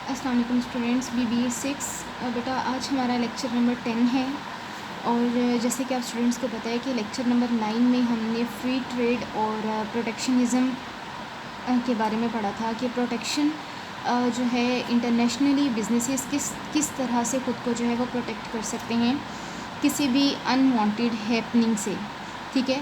अस्सलाम वालेकुम students, BBA 6। बेटा आज हमारा लेक्चर नंबर 10 है। और जैसे कि आप स्टूडेंट्स को पता है कि लेक्चर नंबर 9 में हमने फ्री ट्रेड और प्रोटेक्शनिज़म के बारे में पढ़ा था कि प्रोटेक्शन जो है इंटरनेशनली बिजनेसेस किस तरह से ख़ुद को जो है वो प्रोटेक्ट कर सकते हैं किसी भी अनवांटेड हैपनिंग से। ठीक है,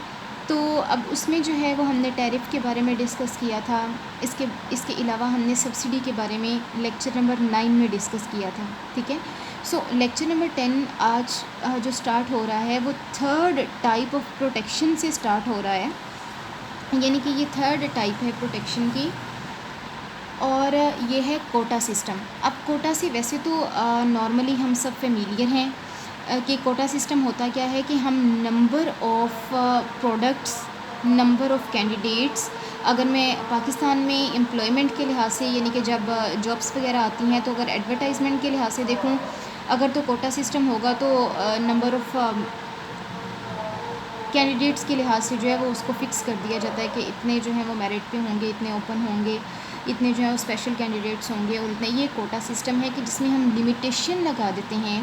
तो अब उसमें जो है वो हमने टैरिफ के बारे में डिस्कस किया था। इसके अलावा हमने सब्सिडी के बारे में लेक्चर नंबर 9 में डिस्कस किया था। ठीक है, सो लेक्चर नंबर 10 आज जो स्टार्ट हो रहा है वो थर्ड टाइप ऑफ प्रोटेक्शन से स्टार्ट हो रहा है, यानी कि ये थर्ड टाइप है प्रोटेक्शन की, और ये है कोटा सिस्टम। अब कोटा से वैसे तो नॉर्मली हम सब फेमिलियर हैं कि कोटा सिस्टम होता क्या है कि हम number of products, number of candidates, अगर मैं पाकिस्तान में एम्प्लॉयमेंट के लिहाज से यानी कि जब जॉब्स वगैरह आती हैं तो अगर एडवर्टाइजमेंट के लिहाज से देखूं, अगर तो कोटा सिस्टम होगा तो नंबर ऑफ़ कैंडिडेट्स के लिहाज से जो है वो उसको फ़िक्स कर दिया जाता है कि इतने जो हैं वो मेरिट पे होंगे, इतने ओपन होंगे, इतने जो है वो स्पेशल कैंडिडेट्स होंगे, और इतने। ये कोटा सिस्टम है कि जिसमें हम लिमिटेशन लगा देते हैं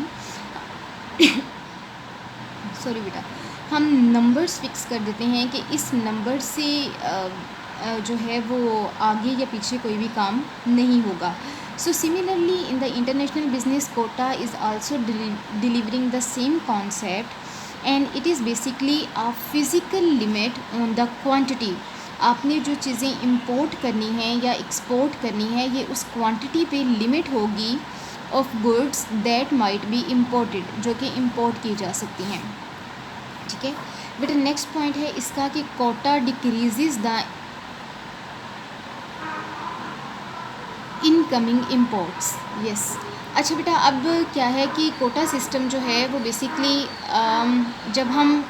सॉरी बेटा, हम नंबर्स फिक्स कर देते हैं कि इस नंबर से जो है वो आगे या पीछे कोई भी काम नहीं होगा। So similarly in the international business, quota is also delivering the same concept, and it is basically a physical limit on the quantity. आपने जो चीज़ें इंपोर्ट करनी हैं या एक्सपोर्ट करनी है, ये उस क्वांटिटी पे लिमिट होगी of goods that might be imported, जो कि इम्पोर्ट की जा सकती हैं। ठीक है बेटा, नेक्स्ट पॉइंट है इसका कि quota decreases the incoming imports. Yes, अच्छा बेटा, अब क्या है कि कोटा सिस्टम जो है वो बेसिकली जब हम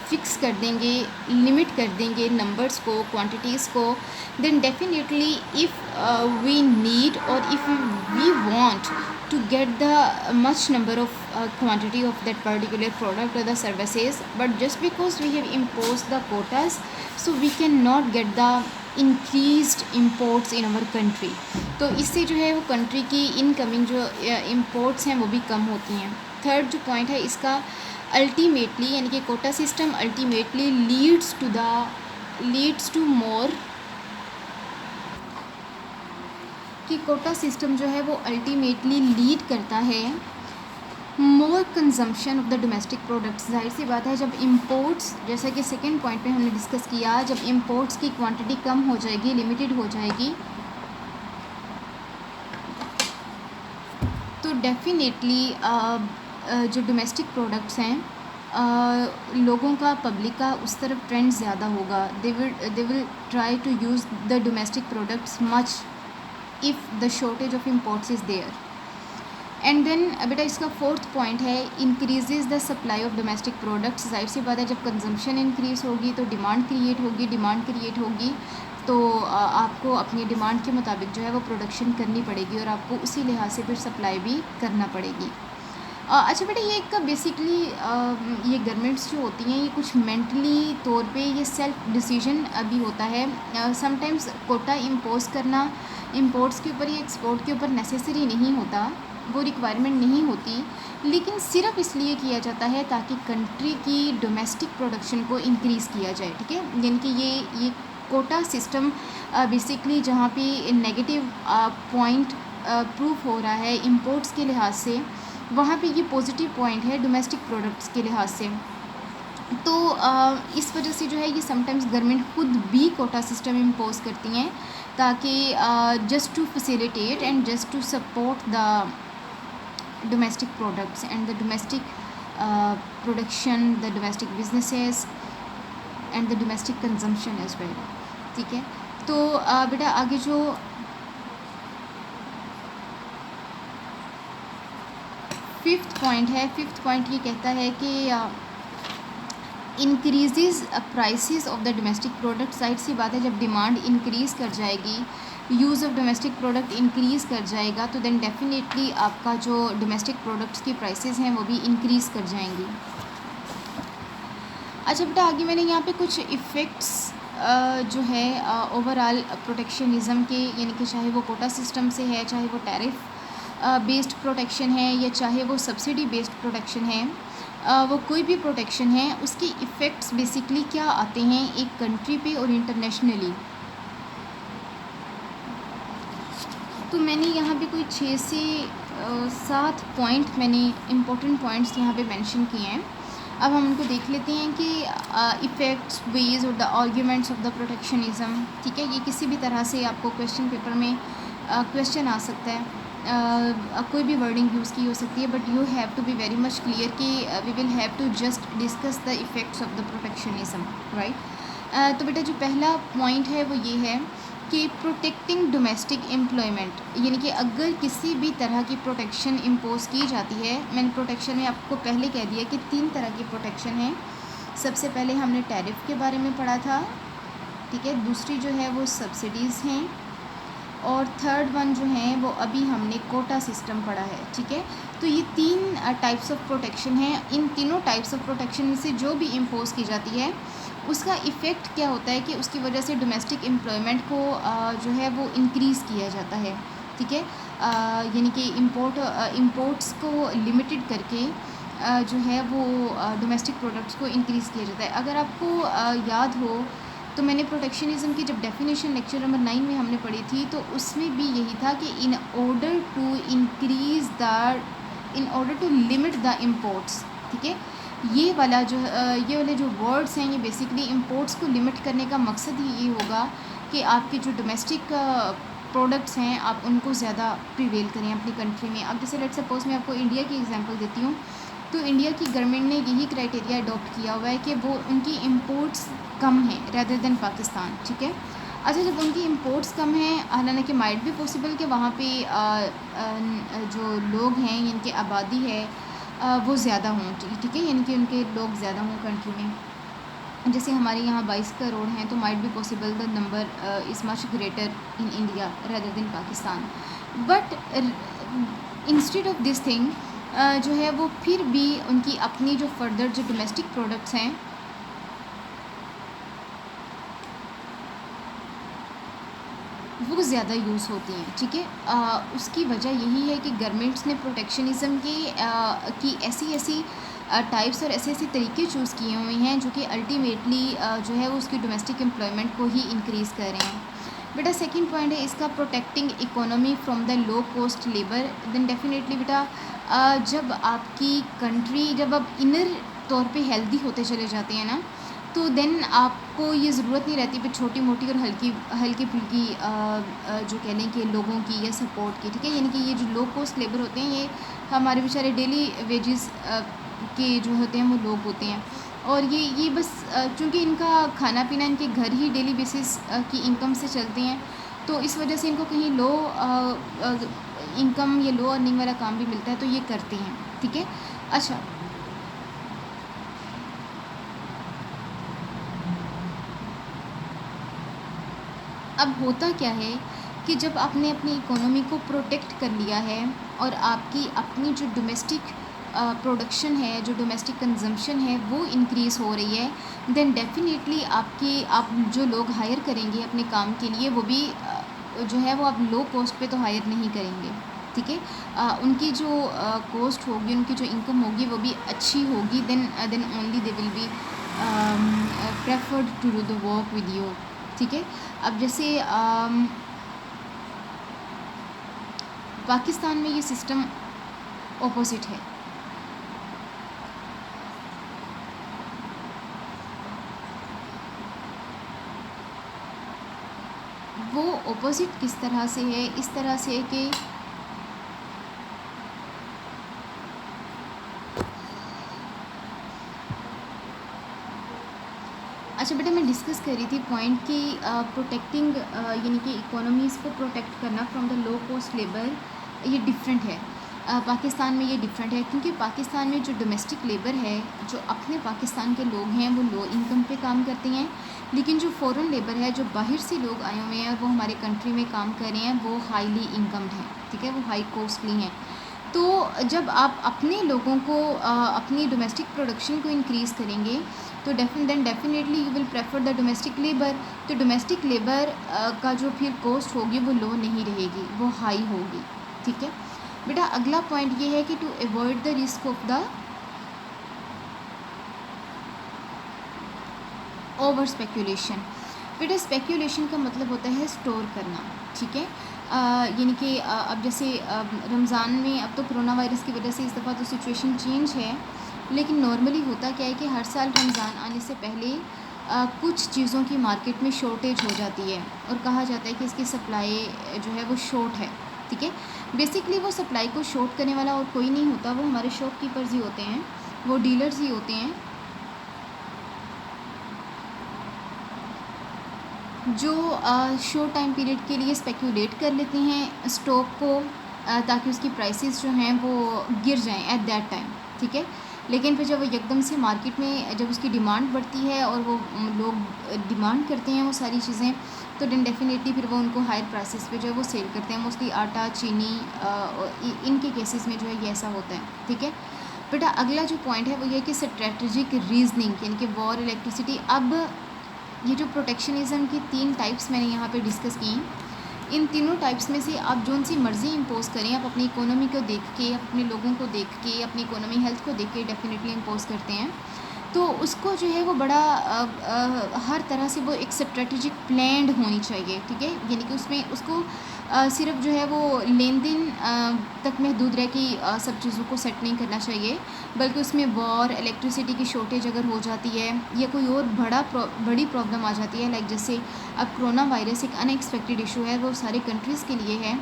फिक्स कर देंगे, लिमिट कर देंगे नंबर्स को, क्वांटिटीज़ को, then definitely if we need or if we want to get the much number of quantity of that particular product or the services, but just because we have imposed the quotas, so we cannot get the increased imports in our country। तो इससे जो है वो country की incoming जो imports हैं वो भी कम होती हैं। थर्ड जो पॉइंट है इसका, अल्टीमेटली यानी कि quota system ultimately leads to more, कि कोटा सिस्टम जो है वो अल्टीमेटली लीड करता है more consumption of the domestic products. जाहिर सी बात है, जब इंपोर्ट्स, जैसा कि सेकंड पॉइंट पे हमने डिस्कस किया, जब इंपोर्ट्स की क्वांटिटी कम हो जाएगी, लिमिटेड हो जाएगी, तो डेफिनेटली जो डोमेस्टिक प्रोडक्ट्स हैं लोगों का, पब्लिक का उस तरफ ट्रेंड ज़्यादा होगा। They will try to use the domestic products much if the shortage of imports is there। And then बेटा इसका फोर्थ पॉइंट है, increases the supply of domestic products. जाहिर सी बात है, जब कंजम्पशन इंक्रीज़ होगी तो डिमांड क्रिएट होगी, तो आपको अपनी डिमांड के मुताबिक जो है वो प्रोडक्शन करनी पड़ेगी और आपको उसी लिहाज से फिर सप्लाई भी करना पड़ेगी। अच्छा बेटा, ये एक बेसिकली ये गवर्नमेंट्स जो होती हैं ये कुछ मेंटली तौर पे ये सेल्फ डिसीजन अभी होता है। समटाइम्स कोटा इम्पोज करना इंपोर्ट्स के ऊपर या एक्सपोर्ट के ऊपर नेसेसरी नहीं होता, वो रिक्वायरमेंट नहीं होती, लेकिन सिर्फ इसलिए किया जाता है ताकि कंट्री की डोमेस्टिक प्रोडक्शन को इंक्रीज़ किया जाए। ठीक है, यानी कि ये कोटा सिस्टम बेसिकली जहाँ पे नेगेटिव पॉइंट प्रूफ हो रहा है इंपोर्ट्स के लिहाज से, वहाँ पे ये पॉजिटिव पॉइंट है डोमेस्टिक प्रोडक्ट्स के लिहाज से। तो इस वजह से जो है ये समटाइम्स गवर्नमेंट खुद भी कोटा सिस्टम इम्पोज करती हैं ताकि just to facilitate and just to support the domestic products and the domestic production, the domestic businesses and the domestic consumption as well. ठीक है, तो बेटा आगे जो फिफ्थ पॉइंट ये कहता है कि increases prices of the domestic product. जाहिर सी बात है, जब डिमांड इंक्रीज़ कर जाएगी, use of domestic product increase कर जाएगा, तो देन डेफिनेटली आपका जो डोमेस्टिक प्रोडक्ट्स की प्राइसेस हैं वो भी इंक्रीज़ कर जाएंगी। अच्छा बेटा, आगे मैंने यहाँ पे कुछ इफ़ेक्ट्स जो है ओवरऑल प्रोटेक्शनिज़म के, यानी कि चाहे वो कोटा सिस्टम से है, चाहे वो टैरिफ बेस्ड प्रोटेक्शन है, या चाहे वो सब्सिडी बेस्ड प्रोटेक्शन है, वो कोई भी प्रोटेक्शन है, उसके इफ़ेक्ट्स बेसिकली क्या आते हैं एक कंट्री पे और इंटरनेशनली। तो मैंने यहाँ पे कोई 6 से 7 पॉइंट मैंने इम्पोर्टेंट पॉइंट्स यहाँ पे मेंशन किए हैं। अब हम उनको देख लेते हैं कि इफ़ेक्ट्स, वेज और द आर्ग्यूमेंट्स ऑफ द प्रोटेक्शनिज़म। ठीक है, ये किसी भी तरह से आपको क्वेश्चन पेपर में क्वेश्चन आ सकता है। कोई भी वर्डिंग यूज़ की हो सकती है, but you have to be very much clear कि we will have to just discuss the effects of the protectionism, right. तो बेटा जो पहला पॉइंट है वो ये है कि प्रोटेक्टिंग डोमेस्टिक एम्प्लॉयमेंट, यानी कि अगर किसी भी तरह की प्रोटेक्शन इम्पोज की जाती है, मैंने प्रोटेक्शन में आपको पहले कह दिया कि 3 तरह की प्रोटेक्शन है। सबसे पहले हमने टैरिफ के बारे में पढ़ा था, ठीक है। दूसरी जो है वो सब्सिडीज़ हैं, और थर्ड वन जो है वो अभी हमने कोटा सिस्टम पढ़ा है, ठीक है। तो ये 3 टाइप्स ऑफ प्रोटेक्शन हैं। इन तीनों टाइप्स ऑफ प्रोटेक्शन में से जो भी इम्पोज की जाती है उसका इफ़ेक्ट क्या होता है कि उसकी वजह से डोमेस्टिक एम्प्लॉयमेंट को जो है वो इंक्रीज़ किया जाता है, ठीक है। यानी कि इम्पोर्ट्स को लिमिटेड करके जो है वो डोमेस्टिक प्रोडक्ट्स को इंक्रीज़ किया जाता है। अगर आपको याद हो तो मैंने प्रोटेक्शनिज़म की जब डेफिनेशन लेक्चर नंबर 9 में हमने पढ़ी थी, तो उसमें भी यही था कि in order to limit the imports, ठीक है। ये वाले जो वर्ड्स हैं, ये बेसिकली इम्पोर्ट्स को लिमिट करने का मकसद ही ये होगा कि आपके जो डोमेस्टिक प्रोडक्ट्स हैं आप उनको ज़्यादा प्रिवेल करें अपनी कंट्री में। अब जैसे लेट्स सपोज मैं आपको इंडिया की एग्जांपल देती हूँ, तो इंडिया की गवर्नमेंट ने यही क्राइटेरिया अडॉप्ट किया हुआ है कि वो उनकी इम्पोर्ट्स कम हैं रेदर देन पाकिस्तान, ठीक है। अच्छा, जब उनकी इम्पोर्ट्स कम हैं, हालांकि माइट भी पॉसिबल कि वहाँ पे जो लोग हैं, इनकी आबादी है वो ज़्यादा हों, ठीक है, यानी कि उनके लोग ज़्यादा हों कंट्री में। जैसे हमारे यहाँ 22 करोड़ हैं, तो might be possible the number is much greater in India rather than Pakistan. But instead of this thing जो है वो फिर भी उनकी अपनी जो फर्दर जो डोमेस्टिक प्रोडक्ट्स हैं वो ज़्यादा यूज़ होती हैं, ठीक है। उसकी वजह यही है कि गवर्नमेंट्स ने प्रोटेक्शनिज़म की ऐसी टाइप्स और ऐसे तरीके चूज़ किए हुए हैं जो कि अल्टीमेटली जो है वो उसकी डोमेस्टिक एम्प्लॉयमेंट को ही इंक्रीज़ कर रहे हैं। बेटा सेकंड पॉइंट है इसका, protecting economy from the low cost labour. Then definitely बेटा जब आपकी कंट्री, जब आप इनर तौर पे हेल्दी होते चले जाते हैं ना, तो देन आपको ये ज़रूरत नहीं रहती फिर छोटी मोटी और हल्की फुल्की जो कह लें कि लोगों की या सपोर्ट की, ठीक है। यानी कि ये जो लो कॉस्ट लेबर होते हैं, ये हमारे बेचारे डेली वेजेस के जो होते हैं वो लोग होते हैं, और ये बस चूँकि इनका खाना पीना इनके घर ही डेली बेसिस की इनकम से चलते हैं, तो इस वजह से इनको कहीं लो इनकम या लो अर्निंग वाला काम भी मिलता है, तो ये करते हैं, ठीक है। अच्छा, अब होता क्या है कि जब आपने अपनी इकोनॉमी को प्रोटेक्ट कर लिया है और आपकी अपनी जो डोमेस्टिक प्रोडक्शन है, जो डोमेस्टिक कंजम्पशन है वो इंक्रीज़ हो रही है, देन डेफिनेटली आप जो लोग हायर करेंगे अपने काम के लिए, वो भी जो है वो आप लो कॉस्ट पे तो हायर नहीं करेंगे, ठीक है। उनकी जो कॉस्ट होगी, उनकी जो इनकम होगी वो भी अच्छी होगी, then only they will be preferred to do the work with you, ठीक है। अब जैसे पाकिस्तान में ये सिस्टम ऑपोजिट है। वो ऑपोजिट किस तरह से है? इस तरह से है कि अच्छा बेटा, मैं डिस्कस कर रही थी पॉइंट कि प्रोटेक्टिंग यानी कि इकोनॉमीज़ को प्रोटेक्ट करना from the low cost labour, ये डिफरेंट है। पाकिस्तान में ये डिफरेंट है क्योंकि पाकिस्तान में जो डोमेस्टिक लेबर है, जो अपने पाकिस्तान के लोग हैं, वो लो इनकम पे काम करते हैं, लेकिन जो फ़ॉरेन लेबर है, जो बाहर से लोग आए हुए हैं और वो हमारे कंट्री में काम कर रहे हैं, वो हाईली इनकम्ड हैं, ठीक है, वो हाई कॉस्टली हैं। तो जब आप अपने लोगों को अपनी डोमेस्टिक प्रोडक्शन को इंक्रीज़ करेंगे तो definitely you will prefer the domestic labour. तो डोमेस्टिक लेबर का जो फिर कॉस्ट होगी वो लो नहीं रहेगी, वो हाई होगी। ठीक है बेटा, अगला पॉइंट ये है कि to avoid the risk of the over speculation. बेटा स्पेक्यूलेशन का मतलब होता है स्टोर करना। ठीक है, यानी कि अब जैसे रमज़ान में अब तो कोरोना वायरस की वजह से इस दफ़ा तो सिचुएशन चेंज है, लेकिन नॉर्मली होता क्या है कि हर साल रमज़ान आने से पहले कुछ चीज़ों की मार्केट में शॉर्टेज हो जाती है और कहा जाता है कि इसकी सप्लाई जो है वो शॉर्ट है। ठीक है, बेसिकली वो सप्लाई को शॉर्ट करने वाला और कोई नहीं होता, वो हमारे शॉपकीपर्स ही होते हैं, वो डीलर्स ही होते हैं जो शॉर्ट टाइम पीरियड के लिए स्पेक्यूलेट कर लेते हैं स्टॉक को ताकि उसकी प्राइसेस जो हैं वो गिर जाएं एट दैट टाइम। ठीक है, लेकिन फिर जब वो एकदम से मार्केट में जब उसकी डिमांड बढ़ती है और वो लोग डिमांड करते हैं वो सारी चीज़ें, तो देन डेफिनेटली फिर वो उनको हायर प्राइसेस पे जो है वो सेल करते हैं। मोस्टली आटा, चीनी, इनके केसेस में जो है ये ऐसा होता है। ठीक है बेटा, अगला जो पॉइंट है वो ये है कि स्ट्रेटजिक रीजनिंग, यानी कि वॉर, इलेक्ट्रिसिटी। अब ये जो प्रोटेक्शनिज़म की 3 टाइप्स मैंने यहाँ पे डिस्कस की, इन तीनों टाइप्स में से आप जोन सी मर्ज़ी इम्पोज करें, आप अपनी इकोनॉमी को देख के, अपने लोगों को देख के, अपनी इकोनॉमी हेल्थ को देख के डेफिनेटली इम्पोज करते हैं, तो उसको जो है वो बड़ा हर तरह से वो एक स्ट्रेटेजिक प्लान्ड होनी चाहिए। ठीक है, यानी कि उसमें उसको सिर्फ जो है वो लेन देन तक महदूद रह के सब चीज़ों को सेट नहीं करना चाहिए, बल्कि उसमें वॉर, इलेक्ट्रिसिटी की शॉर्टेज अगर हो जाती है या कोई और बड़ी प्रॉब्लम आ जाती है, लाइक जैसे अब कोरोना वायरस एक अनएक्सपेक्टेड इशू है, वो सारे कंट्रीज़ के लिए है।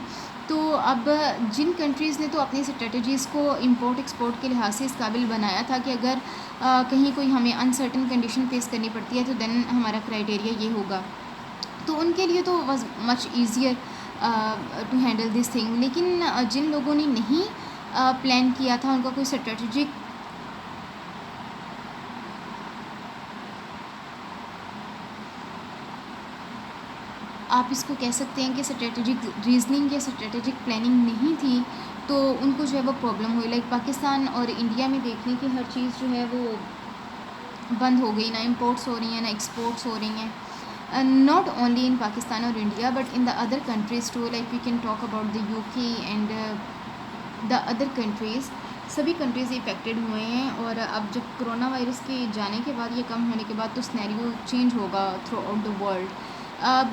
तो अब जिन कंट्रीज़ ने तो अपनी स्ट्रेटजीज़ को इंपोर्ट एक्सपोर्ट के लिहाज से इस काबिल बनाया था कि अगर कहीं कोई हमें अनसर्टन कंडीशन फेस करनी पड़ती है तो देन हमारा क्राइटेरिया ये होगा, तो उनके लिए तो was much easier to handle this thing. लेकिन जिन लोगों ने नहीं प्लान किया था, उनका कोई स्ट्रेटजिक आप इसको कह सकते हैं कि स्ट्रेटजिक रीजनिंग या स्ट्रेटजिक प्लानिंग नहीं थी, तो उनको जो है वो प्रॉब्लम हुई। लाइक पाकिस्तान और इंडिया में देखने की हर चीज़ जो है वो बंद हो गई, ना इम्पोर्ट्स हो रही हैं ना एक्सपोर्ट्स हो रही हैं, नॉट ओनली इन पाकिस्तान और India but in the other countries too. Like we can talk about the UK and the other countries, सभी कंट्रीज़ इफेक्टेड हुए हैं। और अब जब कोरोना वायरस के जाने के बाद, ये कम होने के बाद, तो स्नैरियो चेंज होगा through out the world.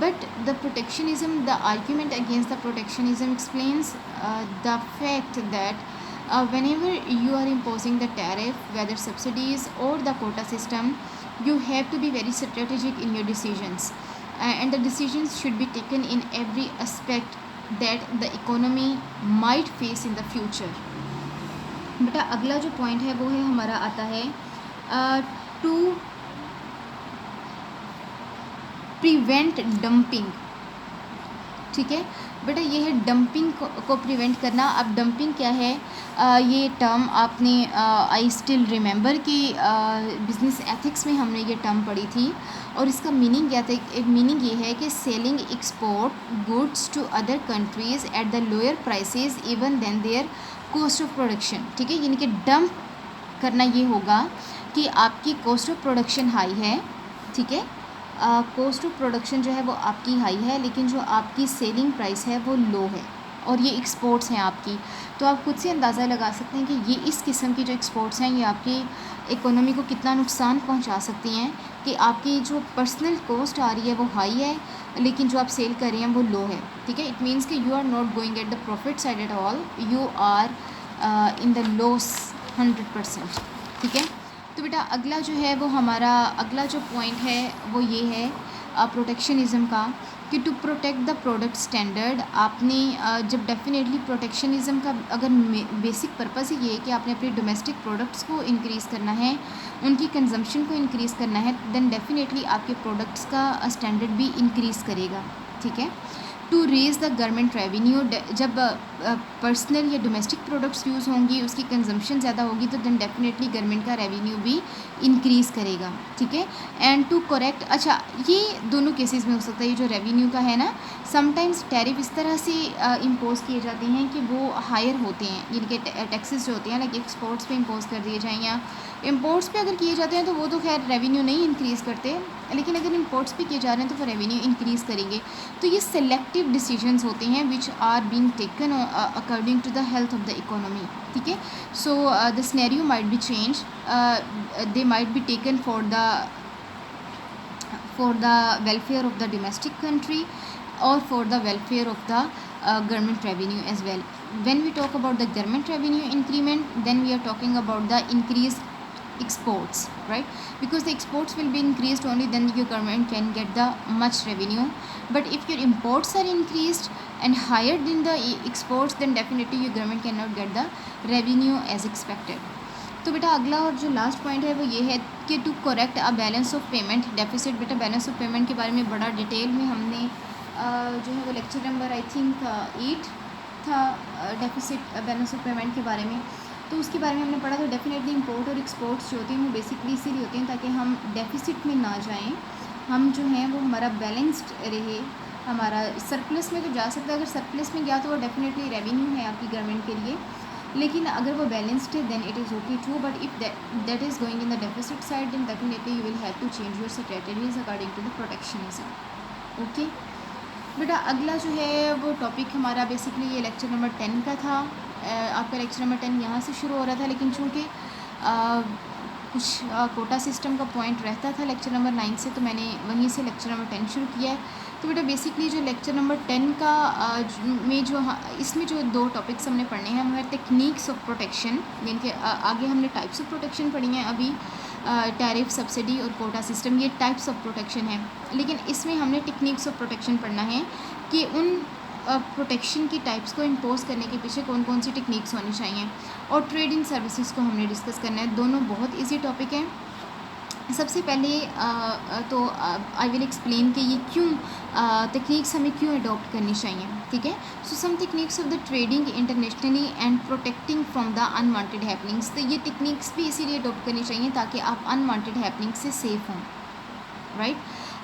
But the protectionism, the argument against the protectionism explains the fact that whenever you are imposing the tariff, whether subsidies or the quota system, you have to be very strategic in your decisions, and the decisions should be taken in every aspect that the economy might face in the future. बेटा अगला जो point है वो है हमारा आता है to prevent dumping. ठीक है बेटा, ये है डंपिंग को प्रिवेंट करना। अब डंपिंग क्या है, ये टर्म आपने आई स्टिल रिमेंबर कि बिज़नेस एथिक्स में हमने ये टर्म पढ़ी थी, और इसका मीनिंग क्या था। मीनिंग ये है कि selling export goods to other countries at the lower prices even then their cost of production. ठीक है, यानी कि डंप करना ये होगा कि आपकी कॉस्ट ऑफ प्रोडक्शन हाई है। ठीक है, कॉस्ट ऑफ प्रोडक्शन जो है वो आपकी हाई है, लेकिन जो आपकी सेलिंग प्राइस है वो लो है, और ये एक्सपोर्ट्स हैं आपकी। तो आप खुद से अंदाज़ा लगा सकते हैं कि ये इस किस्म की जो एक्सपोर्ट्स हैं ये आपकी इकोनॉमी को कितना नुकसान पहुंचा सकती हैं, कि आपकी जो पर्सनल कॉस्ट आ रही है वो हाई है, लेकिन जो आप सेल कर रहे हैं वो लो है। ठीक है, इट मीन्स कि you are not going at the profit side at all, you are in the loss 100%। ठीक है, तो बेटा अगला जो है वो हमारा अगला जो पॉइंट है वो ये है प्रोटेक्शनिज़म का, कि to protect the product standard. आपने जब डेफिनेटली प्रोटेक्शनिज़म का अगर बेसिक पर्पस ही ये है कि आपने अपने डोमेस्टिक प्रोडक्ट्स को इंक्रीज़ करना है, उनकी कंजम्पशन को इंक्रीज़ करना है, देन डेफिनेटली आपके प्रोडक्ट्स का स्टैंडर्ड भी इंक्रीज़ करेगा। ठीक है, to raise the government revenue. जब पर्सनल या डोमेस्टिक प्रोडक्ट्स यूज़ होंगी, उसकी कंजम्पशन ज़्यादा होगी, तो देन डेफिनेटली गवर्नमेंट का रेवेन्यू भी इंक्रीज़ करेगा, ठीक है। एंड टू करेक्ट, अच्छा ये दोनों केसेस में हो सकता है, ये जो रेवेन्यू का है ना, समटाइम्स टैरिफ इस तरह से इम्पोज किए जाते हैं कि वो हायर होते हैं, जिनके टैक्सेस जो होते हैं लाइक एक्सपोर्ट्स पे इम्पोज कर दिए जाएँ, या इम्पोर्ट्स पे अगर किए जाते हैं तो वो तो खैर रेवेन्यू नहीं इंक्रीज़ करते, लेकिन अगर इम्पोर्ट्स पे किए जा रहे हैं तो वो रेवेन्यू इंक्रीज़ करेंगे। तो ये सेलेक्टिव डिसीजंस होते हैं which are being taken according to the health of the economy, ठीक है। So the scenario might be change, they might be taken for the welfare of the domestic country or for the welfare of the government revenue as well. When we talk about the government revenue increment, then we are talking about the increased exports, right? Because the exports will be increased, only then your government can get the much revenue. But if your imports are increased and higher than the exports, then definitely your government cannot get the revenue as expected. तो बेटा अगला और जो last point है वो ये है कि to correct a balance of payment deficit. बेटा बैलेंस ऑफ पेमेंट के बारे में बड़ा डिटेल में हमने जो है वो लेक्चर नंबर आई थिंक 8 था, डेफिसिट बैलेंस ऑफ पेमेंट के बारे में, तो उसके बारे में हमने पढ़ा। तो डेफिनेटली इंपोर्ट और एक्सपोर्ट्स जो होती हैं वो बेसिकली इसीलिए होती हैं ताकि हम डेफिसिट में ना जाएँ, हम जो हैं वो हमारा बैलेंस्ड रहे, हमारा सरप्लस में तो जा सकता है। अगर सरप्लस में गया तो वो डेफिनेटली रेवेन्यू है आपकी गवर्नमेंट के लिए, लेकिन अगर वो बैलेंस्ड है then it is okay too, but if that is going in the deficit side then definitely you will have to change your strategies according to the protectionism, okay. बेटा अगला जो है वो टॉपिक हमारा बेसिकली ये lecture number 10 का था। आपका लेक्चर नंबर 10 यहाँ से शुरू हो रहा था, लेकिन चूँकि कुछ कोटा सिस्टम का पॉइंट रहता था लेक्चर नंबर 9 से, तो मैंने वहीं से लेक्चर नंबर 10 शुरू किया है। तो बेटा बेसिकली जो लेक्चर नंबर 10 का में जो इसमें जो 2 टॉपिक्स हमने पढ़ने हैं वो है टेक्निक्स ऑफ प्रोटेक्शन, यानी कि आगे हमने टाइप्स ऑफ प्रोटेक्शन पढ़ी हैं अभी, टैरिफ, सब्सिडी और कोटा सिस्टम, ये टाइप्स ऑफ प्रोटेक्शन है। लेकिन इसमें हमने टेक्निक्स ऑफ प्रोटेक्शन पढ़ना है कि उन प्रोटेक्शन की टाइप्स को इम्पोज करने के पीछे कौन कौन सी टेक्निक्स होनी चाहिए, और ट्रेडिंग सर्विसेज को हमने डिस्कस करना है। दोनों बहुत ईजी टॉपिक हैं। सबसे पहले तो आई विल एक्सप्लेन कि ये क्यों टेक्निक्स हमें क्यों अडॉप्ट करनी चाहिए, ठीक है। So some techniques of the trading internationally and protecting from the unwanted happenings. तो ये टेक्निक्स भी इसीलिए अडॉप्ट करनी चाहिए ताकि आप अनवांटेड हैपनिंग्स से सेफ हों, राइट।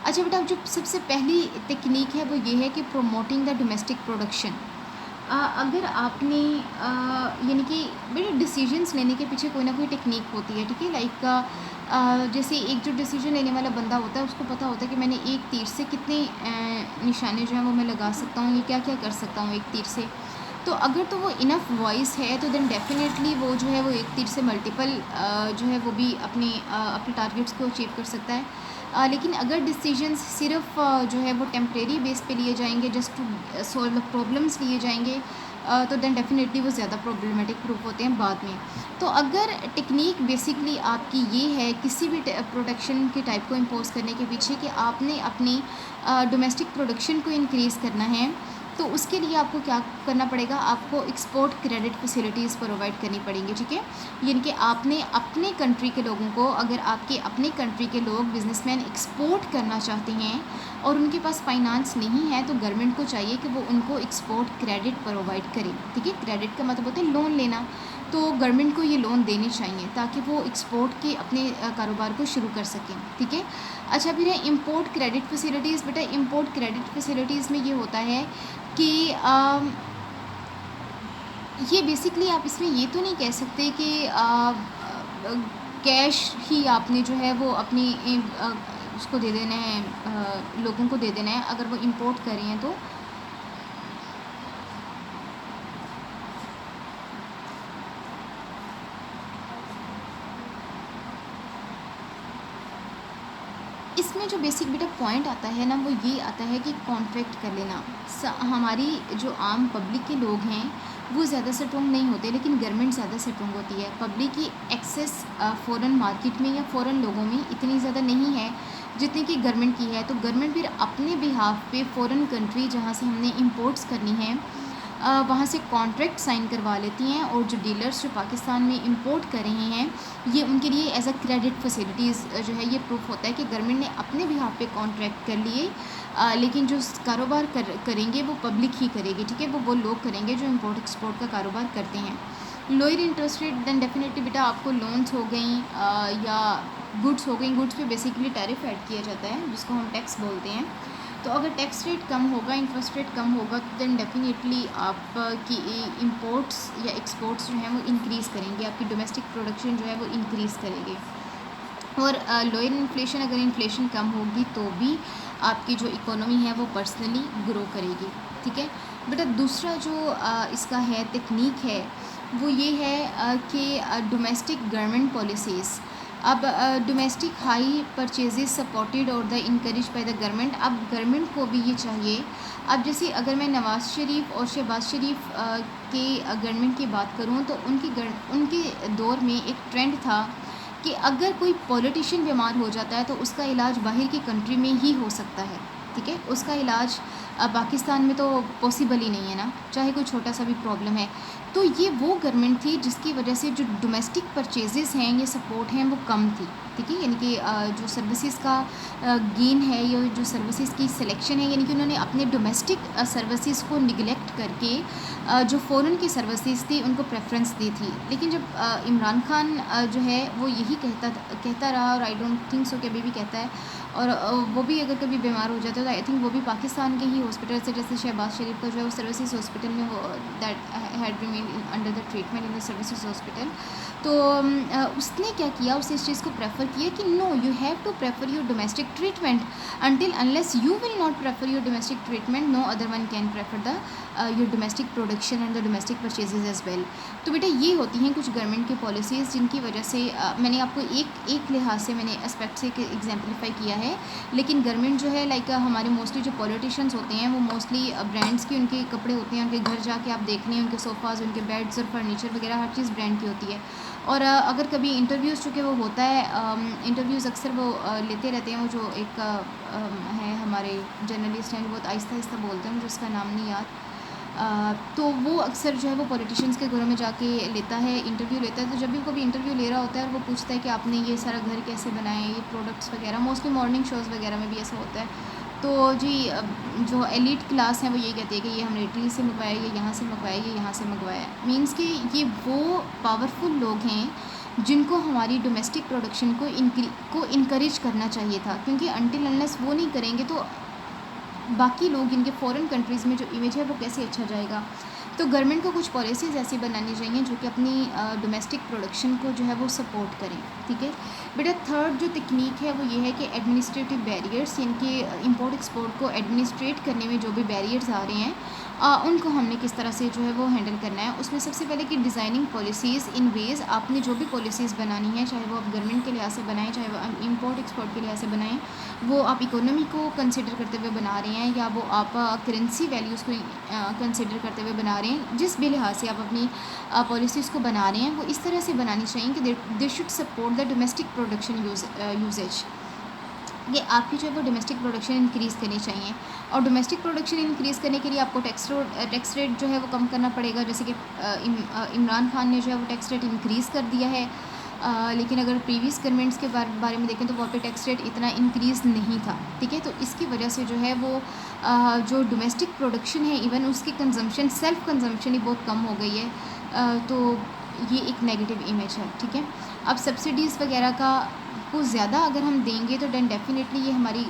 अच्छा बेटा जो सबसे पहली टेक्निक है वो ये है कि प्रोमोटिंग द डोमेस्टिक प्रोडक्शन। अगर आपने यानी कि बेटा डिसीजंस लेने के पीछे कोई ना कोई टेक्निक होती है, ठीक है। लाइक जैसे एक जो डिसीजन लेने वाला बंदा होता है उसको पता होता है कि मैंने एक तीर से कितने निशाने जो हैं वो मैं लगा सकता हूँ, ये क्या क्या कर सकता हूँ एक तीर से। तो अगर तो वो इनफ वॉइस है तो देन डेफिनेटली वो जो है वो एक तीर से मल्टीपल जो है वो भी अपने टारगेट्स को अचीव कर सकता है। लेकिन अगर डिसीजंस सिर्फ जो है वो टेम्प्रेरी बेस पे लिए जाएंगे, जस्ट टू सॉल्व प्रॉब्लम्स लिए जाएंगे, तो देन डेफिनेटली वो ज़्यादा प्रॉब्लमेटिक प्रूफ होते हैं बाद में। तो अगर टेक्निक बेसिकली आपकी ये है किसी भी प्रोडक्शन के टाइप को इम्पोज करने के पीछे कि आपने अपनी डोमेस्टिक प्रोडक्शन को इंक्रीज़ करना है, तो उसके लिए आपको क्या करना पड़ेगा, आपको एक्सपोर्ट क्रेडिट फैसिलिटीज़ प्रोवाइड करनी पड़ेंगी, ठीक है। यानी कि आपने अपने कंट्री के लोगों को, अगर आपके अपने कंट्री के लोग बिजनेसमैन एक्सपोर्ट करना चाहते हैं और उनके पास फाइनेंस नहीं है, तो गवर्नमेंट को चाहिए कि वो उनको एक्सपोर्ट क्रेडिट प्रोवाइड करे, ठीक है। क्रेडिट का मतलब होता है लोन लेना, तो गवर्नमेंट को ये लोन देने चाहिए ताकि वो एक्सपोर्ट के अपने कारोबार को शुरू कर सकें, ठीक है। अच्छा फिर है इंपोर्ट क्रेडिट फैसिलिटीज़। बेटा इंपोर्ट क्रेडिट फैसिलिटीज़ में ये होता है कि ये बेसिकली आप इसमें ये तो नहीं कह सकते कि कैश ही आपने जो है वो अपनी उसको दे देना है, लोगों को दे देना है अगर वो इंपोर्ट कर रहे हैं तो। इसमें जो बेसिक बेटा पॉइंट आता है ना वो ये आता है कि कॉन्ट्रैक्ट कर लेना। हमारी जो आम पब्लिक के लोग हैं वो ज़्यादा स्ट्रॉन्ग नहीं होते, लेकिन गवर्नमेंट ज़्यादा स्ट्रॉन्ग होती है। पब्लिक की एक्सेस फ़ॉरेन मार्केट में या फ़ॉरेन लोगों में इतनी ज़्यादा नहीं है जितनी कि गवर्नमेंट की है। तो गवर्नमेंट फिर अपने बिहाफ पे फ़ॉरेन कंट्री जहाँ से हमने इंपोर्ट्स करनी है वहाँ से कॉन्ट्रैक्ट साइन करवा लेती हैं, और जो डीलर्स जो पाकिस्तान में इंपोर्ट कर रहे हैं, ये उनके लिए एज अ क्रेडिट फैसिलिटीज़ जो है ये प्रूफ होता है कि गवर्नमेंट ने अपने बिहाफ पे कॉन्ट्रैक्ट कर लिए, लेकिन जो कारोबार करेंगे वो पब्लिक ही करेगी, ठीक है, वो लोग करेंगे जो इम्पोर्ट एक्सपोर्ट का कारोबार करते हैं। Lower interest rate then definitely बेटा आपको लोन्स हो गई या गुड्स हो गई। गुड्स पे बेसिकली टैरिफ ऐड किया जाता है जिसको हम टैक्स बोलते हैं। तो अगर टैक्स रेट कम होगा, इंटरेस्ट रेट कम होगा, तो देन डेफिनेटली आपकी इंपोर्ट्स या एक्सपोर्ट्स जो हैं वो इंक्रीज़ करेंगे, आपकी डोमेस्टिक प्रोडक्शन जो है वो इंक्रीज़ करेंगे। और लोअर इन्फ्लेशन, अगर इन्फ्लेशन कम होगी तो भी आपकी जो इकोनॉमी है वो पर्सनली ग्रो करेगी, ठीक है बेटा। दूसरा जो इसका है टेक्निक है वो ये है कि डोमेस्टिक गवर्नमेंट पॉलिसीज़। अब डोमेस्टिक हाई परचेजेस सपोर्टेड और the encourage by the government. अब गवर्नमेंट को भी ये चाहिए, अब जैसे अगर मैं नवाज़ शरीफ और शहबाज शरीफ के गवर्नमेंट की बात करूँ तो उनके दौर में एक ट्रेंड था कि अगर कोई पॉलिटिशियन बीमार हो जाता है तो उसका इलाज बाहर की कंट्री में ही हो सकता है, ठीक है, उसका इलाज पाकिस्तान में तो पॉसिबल ही नहीं है ना, चाहे कोई छोटा सा भी प्रॉब्लम है। तो ये वो गवर्नमेंट थी जिसकी वजह से जो डोमेस्टिक परचेजेस हैं, ये सपोर्ट हैं, वो कम थी, ठीक है, यानी कि जो सर्विसेज का गेन है या जो सर्विसेज की सिलेक्शन है, यानी कि उन्होंने अपने डोमेस्टिक सर्विसेज को निगलेक्ट करके जो फ़ॉरेन की सर्विसेज थी उनको प्रेफरेंस दी थी। लेकिन जब इमरान खान जो है वो यही कहता रहा, और आई डोंट थिंक सो कि अभी भी कहता है, और वो भी अगर कभी बीमार हो जाता है तो आई थिंक वो भी पाकिस्तान के ही हॉस्पिटल से, जैसे शहबाज शरीफ का जो है वो सर्विसेज हॉस्पिटल में वो that had remain under the treatment in the services hospital. तो उसने क्या किया, उसने इस चीज़ को प्रेफर किया कि no, you have to prefer your domestic treatment until unless you will not prefer your domestic treatment, no other one can prefer the your domestic production and the domestic purchases as well। तो बेटा ये होती हैं कुछ government की policies जिनकी वजह से मैंने आपको एक लिहाज से मैंने एस्पेक्ट से एग्जाम्पलीफाई किया है। लेकिन गवर्नमेंट जो है लाइक हमारे मोस्टली जो पॉलिटिशियंस होते हैं वो मोस्टली ब्रांड्स की उनके कपड़े होते हैं, उनके घर जाके आप देख लें, उनके सोफ़ाज़, उनके बेड्स और फर्नीचर वगैरह हर चीज़ ब्रांड की होती है। और अगर कभी इंटरव्यूज़ चूँकि वो होता है, इंटरव्यूज़ अक्सर वो लेते रहते हैं, वो जो एक है हमारे जर्नलिस्ट हैं, बहुत आहिस्ता आहिस्ता बोलते हैं, मुझे उसका नाम नहीं याद। तो वो अक्सर जो है वो पॉलिटिशियंस के घरों में जाके लेता है, इंटरव्यू लेता है। तो जब भी कभी इंटरव्यू ले रहा होता है और वो पूछता है कि आपने ये सारा घर कैसे बनाया, ये प्रोडक्ट्स वगैरह, मोस्टली मॉर्निंग शोज़ वगैरह में भी ऐसा होता है। तो जी जो एलिट क्लास है वो ये कहती है कि ये हमने इटली से मंगवाया, ये यहाँ से मंगवाया, ये यहाँ से मंगवाया। मीन्स कि ये वो पावरफुल लोग हैं जिनको हमारी डोमेस्टिक प्रोडक्शन को इनकरेज करना चाहिए था, क्योंकि अनटिल अनलेस वो नहीं करेंगे तो बाकी लोग इनके फॉरेन कंट्रीज़ में जो इमेज है वो कैसे अच्छा जाएगा। तो गवर्नमेंट को कुछ पॉलिसीज़ ऐसी बनानी चाहिए जो कि अपनी डोमेस्टिक प्रोडक्शन को जो है वो सपोर्ट करें, ठीक है बेटा। थर्ड जो तकनीक है वो ये है कि एडमिनिस्ट्रेटिव बैरियर्स, इनके इंपोर्ट एक्सपोर्ट को एडमिनिस्ट्रेट करने में जो भी बैरियर्स आ रहे हैं उनको हमने किस तरह से जो है वो हैंडल करना है। उसमें सबसे पहले कि डिज़ाइनिंग पॉलिसीज़ इन वेज़, आपने जो भी पॉलिसीज़ बनानी है, चाहे वो आप गवर्नमेंट के लिहाज से बनाएं, चाहे वो आप इंपोर्ट एक्सपोर्ट के लिहाज से बनाएं, वो आप इकोनॉमी को कंसिडर करते हुए बना रहे हैं या वो आप करेंसी वैल्यूज़ को कंसिडर करते हुए बना रहे हैं, जिस भी लिहाज से आप अपनी पॉलिसीज़ को बना रहे हैं वो इस तरह से बनानी चाहिए कि they should support the domestic production usages, कि आपकी जो है वो डोमेस्टिक प्रोडक्शन इंक्रीज़ करनी चाहिए। और डोमेस्टिक प्रोडक्शन इंक्रीज़ करने के लिए आपको टैक्स रेट जो है वो कम करना पड़ेगा। जैसे कि इमरान खान ने जो है वो टैक्स रेट इंक्रीज़ कर दिया है, लेकिन अगर प्रीवियस गवर्नमेंट्स के बारे में देखें तो वहाँ पे टैक्स रेट इतना इंक्रीज़ नहीं था, ठीक है। तो इसकी वजह से जो है वो जो डोमेस्टिक प्रोडक्शन है, इवन उसकी कंजम्पशन, सेल्फ कंजम्पशन ही बहुत कम हो गई है। तो ये एक नेगेटिव इमेज है, ठीक है। अब सब्सिडीज़ वगैरह का को ज़्यादा अगर हम देंगे तो देन डेफिनेटली ये हमारी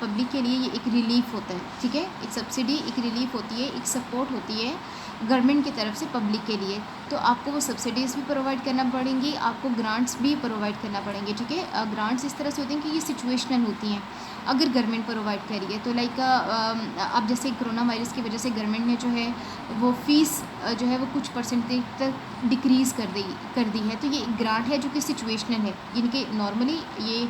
पब्लिक के लिए ये एक रिलीफ़ होता है, ठीक है। एक सब्सिडी एक रिलीफ़ होती है, एक सपोर्ट होती है गवर्नमेंट की तरफ से पब्लिक के लिए। तो आपको वो सब्सिडीज़ भी प्रोवाइड करना पड़ेंगी, आपको ग्रांट्स भी प्रोवाइड करना पड़ेंगे, ठीक है। ग्रांट्स इस तरह से होती हैं कि ये सिचुएशनल होती हैं, अगर गवर्नमेंट प्रोवाइड करिए तो लाइक अब जैसे कोरोना वायरस की वजह से गवर्नमेंट ने जो है वो फ़ीस जो है वो कुछ परसेंटेज तक डिक्रीज़ कर दी है। तो ये एक ग्रांट है जो कि सिचुएशनल है, इनके नॉर्मली ये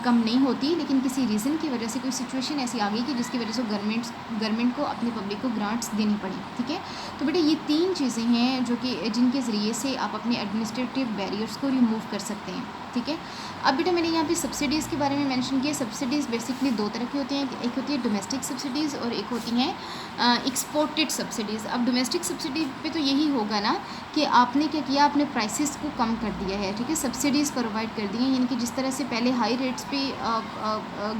कम नहीं होती, लेकिन किसी रीज़न की वजह से कोई सिचुएशन ऐसी आ गई कि जिसकी वजह से गवर्नमेंट को अपनी पब्लिक को ग्रांट्स देनी पड़ी, ठीक है। तो बेटा ये 3 चीज़ें हैं जो कि जिनके ज़रिए से आप अपने एडमिनिस्ट्रेटिव बैरियर्स को रिमूव कर सकते हैं, ठीक है। अब बेटा मैंने यहाँ पे सब्सिडीज़ के बारे में मेंशन किया। सब्सिडीज़ बेसिकली 2 तरह की होती हैं, एक होती है डोमेस्टिक सब्सिडीज़ और एक होती हैं एक्सपोर्टेड सब्सिडीज़। अब डोमेस्टिक सब्सिडी पे तो यही होगा ना कि आपने क्या किया, आपने प्राइसेस को कम कर दिया है, ठीक है, सब्सिडीज़ प्रोवाइड कर दी हैं। यानी कि जिस तरह से पहले हाई रेट्स पे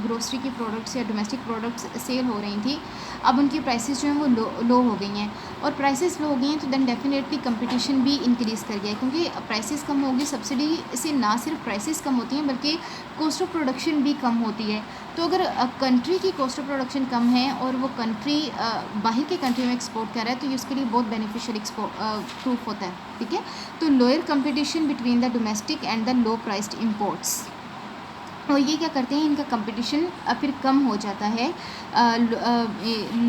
ग्रोसरी के प्रोडक्ट्स या डोमेस्टिक प्रोडक्ट्स सेल हो रही थी, अब उनकी प्राइसेस जो हैं वो लो हो गई हैं। और प्राइसेस लो हो गई हैं तो देन डेफिनेटली कंपटीशन भी इंक्रीज़ कर गया है, क्योंकि प्राइसेस कम होगी। सब्सिडी से ना सिर्फ प्राइसेस कम होती हैं बल्कि कॉस्ट ऑफ प्रोडक्शन भी कम होती है। तो अगर कंट्री की कॉस्ट ऑफ प्रोडक्शन कम है और वो कंट्री बाहर के कंट्री में एक्सपोर्ट कर रहा है तो ये उसके लिए बहुत बेनिफिशियल प्रूफ होता है, ठीक है। तो lower competition between the domestic and the low priced imports, और ये क्या करते हैं, इनका कंपटीशन फिर कम हो जाता है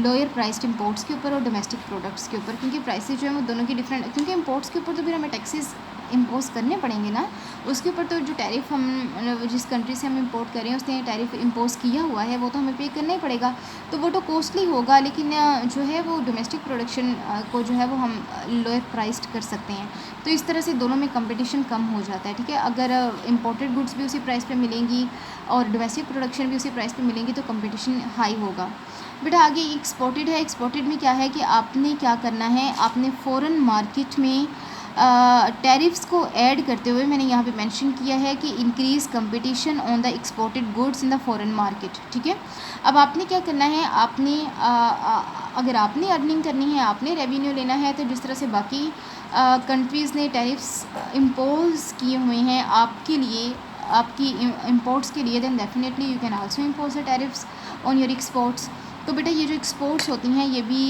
लोअर प्राइस्ड इम्पोर्ट्स के ऊपर और डोमेस्टिक प्रोडक्ट्स के ऊपर, क्योंकि प्राइसेस जो है वो दोनों की डिफरेंट, क्योंकि इम्पोर्ट्स के ऊपर तो फिर हमें टैक्सेस इम्पोज करने पड़ेंगे ना, उसके ऊपर तो जो टैरिफ हम जिस कंट्री से हम इंपोर्ट कर रहे हैं उसने टैरिफ इम्पोज किया हुआ है वो तो हमें पे करना ही पड़ेगा, तो वो तो कॉस्टली होगा। लेकिन जो है वो डोमेस्टिक प्रोडक्शन को जो है वो हम लोअर प्राइस्ड कर सकते हैं। तो इस तरह से दोनों में कंपटीशन कम हो जाता है, ठीक है। अगर इम्पोर्टेड गुड्स भी उसी प्राइस पे मिलेंगी और डोमेस्टिक प्रोडक्शन भी उसी प्राइस पे मिलेंगी तो कंपटीशन हाई होगा। बेटा आगे एक्सपोर्टेड है। एक्सपोर्टेड में क्या है कि आपने क्या करना है, आपने फ़ॉरेन मार्केट में टैरिफ्स को ऐड करते हुए मैंने यहाँ पे मेंशन किया है कि increase competition on the exported goods in the foreign market, ठीक है। अब आपने क्या करना है, आपने अगर आपने अर्निंग करनी है, आपने रेवेन्यू लेना है, तो जिस तरह से बाकी कंट्रीज़ ने टैरिफ्स इम्पोज किए हुए हैं आपके लिए, आपकी इम्पोर्ट्स के लिए, then definitely you can also impose the tariffs on your exports. तो बेटा ये जो एक्सपोर्ट्स होती हैं ये भी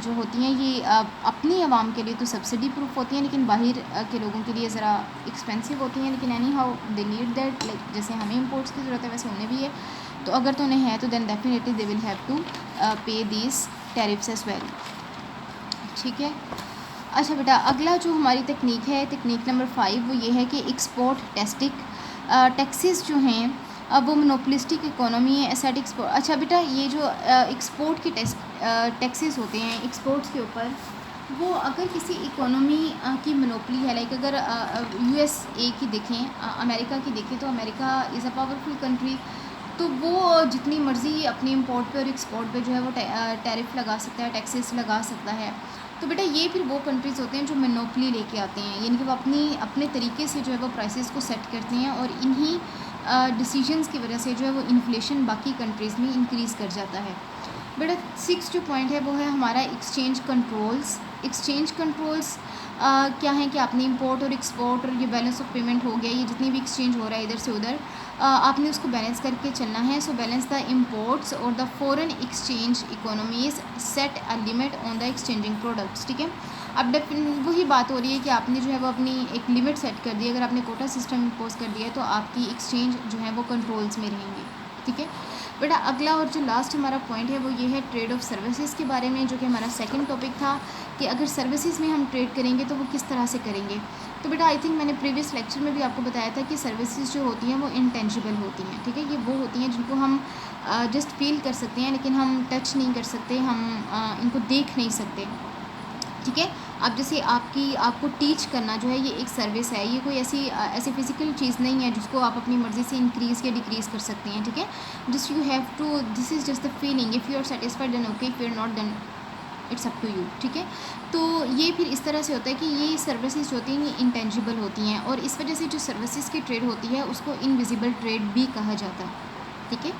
जो होती हैं ये अपनी आवाम के लिए तो सब्सिडी प्रूफ होती हैं, लेकिन बाहर के लोगों के लिए ज़रा एक्सपेंसिव होती हैं। लेकिन any how they need that, like जैसे हमें इम्पोर्ट्स की ज़रूरत है वैसे उन्हें भी है। तो अगर तो उन्हें है तो then definitely they will have to pay these tariffs as well, ठीक है। अच्छा बेटा अगला जो हमारी तकनीक है, तकनीक नंबर 5, वो ये है कि एक्सपोर्ट टैक्सेस जो हैं अब वो मोनोपोलिस्टिक इकोनॉमी है, एसेट एक्सपोर्ट। अच्छा बेटा ये जो एक्सपोर्ट के टैक्सेस होते हैं एक्सपोर्ट्स के ऊपर, वो अगर किसी इकोनॉमी की मोनोपोली है, लाइक अगर USA की देखें, अमेरिका की देखें, तो America is a powerful country, तो वो जितनी मर्ज़ी अपने इंपोर्ट पे और एक्सपोर्ट पे जो है वो टैरिफ लगा सकता है, टैक्सेस लगा सकता है। तो बेटा ये फिर वो कंट्रीज़ होते हैं जो मोनोपोली लेके आते हैं, यानी कि वो अपने तरीके से जो है वो प्राइसेस को सेट करते हैं और इन्हीं डिसीजंस की वजह से जो है वो इन्फ्लेशन बाकी कंट्रीज़ में इंक्रीज़ कर जाता है। बेटा 6 जो पॉइंट है वो है हमारा एक्सचेंज कंट्रोल्स। एक्सचेंज कंट्रोल्स क्या है कि आपने इंपोर्ट और एक्सपोर्ट और ये बैलेंस ऑफ पेमेंट हो गया, ये जितनी भी एक्सचेंज हो रहा है इधर से उधर, आपने उसको बैलेंस करके चलना है। सो बैलेंस द इंपोर्ट्स और the foreign exchange economies, set a limit on the exchanging products, ठीक है। अब वही बात हो रही है कि आपने जो है वो अपनी एक लिमिट सेट कर दी, अगर आपने कोटा सिस्टम इम्पोज कर दिया तो आपकी एक्सचेंज जो है वो कंट्रोल्स में रहेंगी, ठीक है। बेटा अगला और जो लास्ट हमारा पॉइंट है वो ये है ट्रेड ऑफ सर्विसेज के बारे में, जो कि हमारा सेकंड टॉपिक था कि अगर सर्विसेज में हम ट्रेड करेंगे तो वो किस तरह से करेंगे। तो बेटा आई थिंक मैंने प्रीवियस लेक्चर में भी आपको बताया था कि सर्विसेज जो होती हैं वो इंटेंजिबल होती हैं, ठीक है। ये वो होती हैं जिनको हम जस्ट फील कर सकते हैं लेकिन हम टच नहीं कर सकते, हम इनको देख नहीं सकते, ठीक है। अब जैसे आपको टीच करना जो है ये एक सर्विस है, ये कोई ऐसी फिजिकल चीज़ नहीं है जिसको आप अपनी मर्ज़ी से इंक्रीज़ या डिक्रीज़ कर सकते हैं, ठीक है। Just you have to, this is just the feeling, if you are satisfied then okay, if you are not then it's up to you, ठीक है। तो ये फिर इस तरह से होता है कि ये सर्विसेज होती हैं ये इंटेंजिबल होती हैं और इस वजह से जो सर्विसेज की ट्रेड होती है उसको इनविजिबल ट्रेड भी कहा जाता है, ठीक है।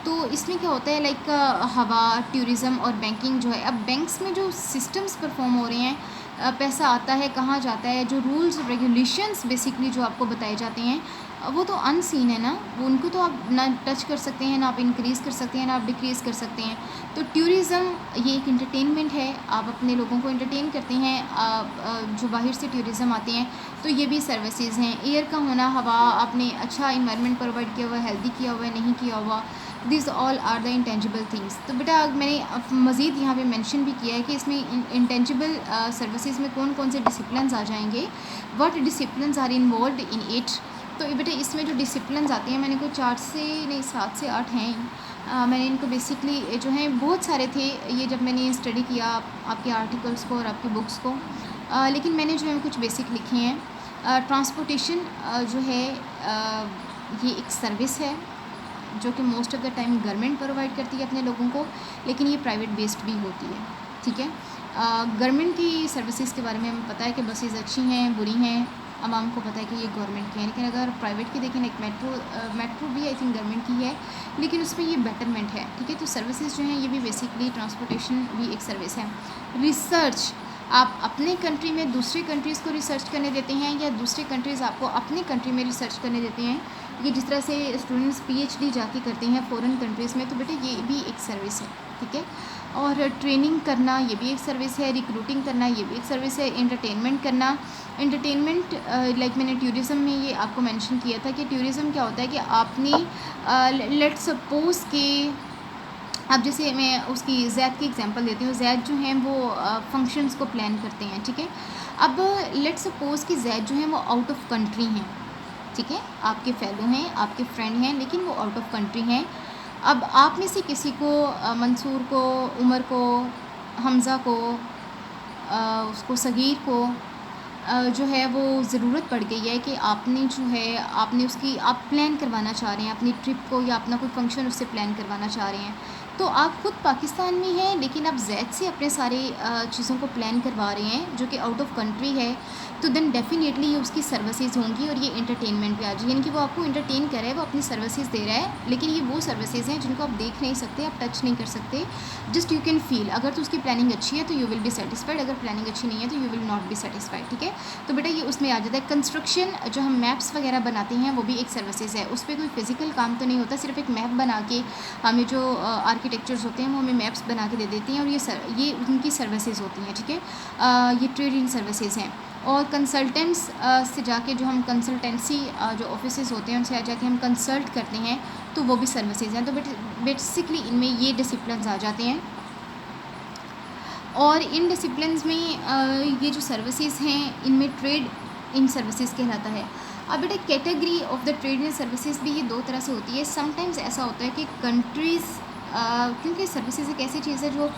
तो इसमें क्या होता है, लाइक हवा, टूरिज़्म और बैंकिंग जो है, अब बैंक्स में जो सिस्टम्स परफॉर्म हो रहे हैं, पैसा आता है कहाँ जाता है, जो रूल्स रेगुलेशंस बेसिकली जो आपको बताए जाते हैं वो तो अनसीन है ना, उनको तो आप ना टच कर सकते हैं, ना आप इंक्रीज़ कर सकते हैं, ना आप डिक्रीज़ कर सकते हैं। तो टूरिज़्म ये एक इंटरटेनमेंट है, आप अपने लोगों को इंटरटेन करते हैं, जो बाहर से टूरिज़्म आते हैं, तो ये भी सर्विसेज हैं। एयर का होना, हवा, आपने अच्छा इन्वायरमेंट प्रोवाइड किया हुआ है, हेल्दी किया हुआ है, नहीं किया हुआ, this all are the intangible things. तो बेटा मैंने मज़ीद यहाँ पे मेंशन भी किया है कि इसमें इंटेंजिबल सर्विसेज में कौन कौन से डिसिप्लिन्स आ जाएंगे, what disciplines are involve in it, तो बेटा इसमें जो डिसिप्लिन आते हैं, मैंने कोई 4 से नहीं 7 से 8 हैं। मैंने इनको बेसिकली जो हैं बहुत सारे थे ये जब मैंने स्टडी किया आपके आर्टिकल्स को और आपकी बुक्स को, लेकिन मैंने जो है कुछ बेसिक लिखे हैं। ट्रांसपोर्टेशन जो है ये एक सर्विस है जो कि most of the time government provide करती है अपने लोगों को, लेकिन ये प्राइवेट बेस्ड भी होती है, ठीक है। गवर्नमेंट की सर्विसेज के बारे में हमें पता है कि बसेस अच्छी हैं, बुरी हैं, आवाम को पता है कि ये गवर्नमेंट की है। लेकिन अगर प्राइवेट की देखें, एक मेट्रो भी आई थिंक गवर्नमेंट की है, लेकिन उसमें ये बेटरमेंट है, ठीक है। तो सर्विसेज जो हैं ये भी बेसिकली ट्रांसपोर्टेशन भी एक सर्विस है। रिसर्च, आप अपने कंट्री में दूसरे कंट्रीज़ को रिसर्च करने देते हैं या दूसरे कंट्रीज़ आपको अपनी कंट्री में रिसर्च करने देते हैं। ये जिस तरह से स्टूडेंट्स पीएचडी जाके करते हैं फ़ॉरेन कंट्रीज़ में, तो बेटा ये भी एक सर्विस है, ठीक है। और ट्रेनिंग करना ये भी एक सर्विस है, रिक्रूटिंग करना ये भी एक सर्विस है, एंटरटेनमेंट करना। एंटरटेनमेंट लाइक मैंने टूरिज़्म में ये आपको मेंशन किया था कि टूरिज़्म क्या होता है कि आपने लेट्स सपोज़ कि अब जैसे मैं उसकी ज़ैद की एग्जांपल देती हूँ। ज़ैद जो हैं वो फंक्शंस को प्लान करते हैं, ठीक है। अब लेट्स सपोज़ कि ज़ैद जो हैं वो आउट ऑफ कंट्री हैं, ठीक है। आपके फेलो हैं, आपके फ्रेंड हैं, लेकिन वो आउट ऑफ कंट्री हैं। अब आप में से किसी को मंसूर को, उमर को, हमज़ा को, उसको सगीर को जो है वो ज़रूरत पड़ गई है कि आपने जो है आपने उसकी आप प्लान करवाना चाह रहे हैं अपनी ट्रिप को, या अपना कोई फ़ंक्शन उससे प्लान करवाना चाह रहे हैं। तो आप ख़ुद पाकिस्तान में हैं, लेकिन आप ज़ैद से अपने सारे चीज़ों को प्लान करवा रहे हैं जो कि आउट ऑफ कंट्री है, तो देन डेफिनेटली ये उसकी सर्विसेज होंगी और ये एंटरटेनमेंट पे आ जाए, यानी कि वो आपको एंटरटेन कर रहा है, वो अपनी सर्विसेज दे रहा है। लेकिन ये वो सर्विसेज हैं जिनको आप देख नहीं सकते, आप टच नहीं कर सकते, जस्ट यू कैन फील। अगर तो उसकी प्लानिंग अच्छी है तो यू विल बी सेटिस्फाइड, अगर प्लानिंग अच्छी नहीं है तो you will not be satisfied, ठीक है। तो बेटा ये उसमें आ जाता है। कंस्ट्रक्शन, जो हम मैप्स वगैरह बनाते हैं वो भी एक सर्विसेज है। उस पर कोई फिज़िकल काम तो नहीं होता, सिर्फ एक मैप बना के हमें जो आर्किटेक्चर्स होते हैं वो हमें मैप्स बना के दे देते हैं, और ये उनकी सर्विसेज होती हैं, ठीक है। ये ट्रेडिंग सर्विसेज हैं। और कंसल्टेंट्स से जाके जो हम कंसल्टेंसी जो ऑफिसेज होते हैं उनसे जाके हम कंसल्ट करते हैं, तो वो भी सर्विसेज हैं। तो बेसिकली इनमें ये डिसिप्लिन आ जाते हैं। और इन डिसिप्लिन्स में ये जो सर्विसेज हैं इनमें ट्रेड इन सर्विसेज कहलाता है। अब बेटा category of the trade in services भी ये दो तरह से होती है। समटाइम्स ऐसा होता है कि कंट्रीज़, क्योंकि सर्विसेज एक ऐसी चीज़ है जो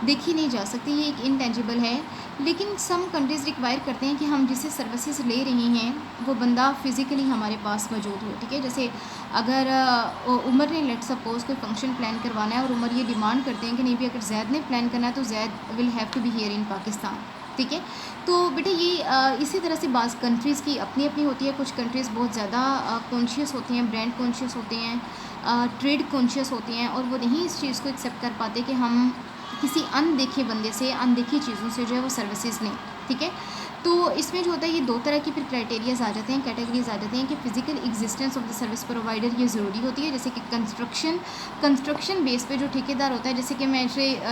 देखी नहीं जा सकती, ये एक इंटेंजिबल है, लेकिन सम कंट्रीज़ रिक्वायर करते हैं कि हम जिससे सर्विसेज ले रहे हैं वो बंदा फ़िज़िकली हमारे पास मौजूद हो, ठीक है। जैसे अगर उमर ने लेट सपोज़ कोई फंक्शन प्लान करवाना है और उमर ये डिमांड करते हैं कि नहीं भी अगर ज़ैद ने प्लान करना है तो Zaid will have to be here in Pakistan, ठीक है। तो बेटा ये इसी तरह से बाज़ कंट्रीज़ की अपनी अपनी होती है। कुछ कंट्रीज़ बहुत ज़्यादा कॉन्शियस होती हैं, ब्रांड कॉन्शियस होते हैं, ट्रेड कॉन्शियस होती हैं, और वो नहीं इस चीज़ को एक्सेप्ट कर पाते कि हम किसी अनदेखे बंदे से, अनदेखी चीज़ों से जो है वो सर्विसेज लें, ठीक है। तो इसमें जो होता है ये दो तरह की फिर क्राइटेरियाज आ जाते हैं, कैटेगरीज आ जाते हैं कि physical existence of the service provider ये ज़रूरी होती है। जैसे कि कंस्ट्रक्शन बेस पे जो ठेकेदार होता है, जैसे कि मैं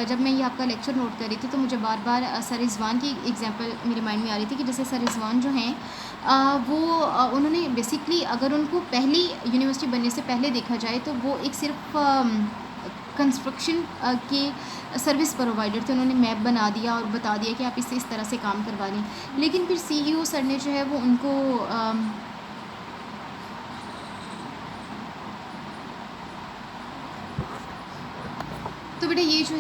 जब मैं ये आपका लेक्चर नोट कर रही थी तो मुझे बार बार सर रिजवान की एग्जांपल मेरे माइंड में आ रही थी कि जैसे सर रिजवान जो हैं वो उन्होंने बेसिकली, अगर उनको पहली यूनिवर्सिटी बनने से पहले देखा जाए तो वो एक सिर्फ कंस्ट्रक्शन के सर्विस प्रोवाइडर थे। उन्होंने मैप बना दिया और बता दिया कि आप इससे इस तरह से काम करवा लें, लेकिन फिर सीईओ सर ने जो है वो उनको तो बेटा ये जो है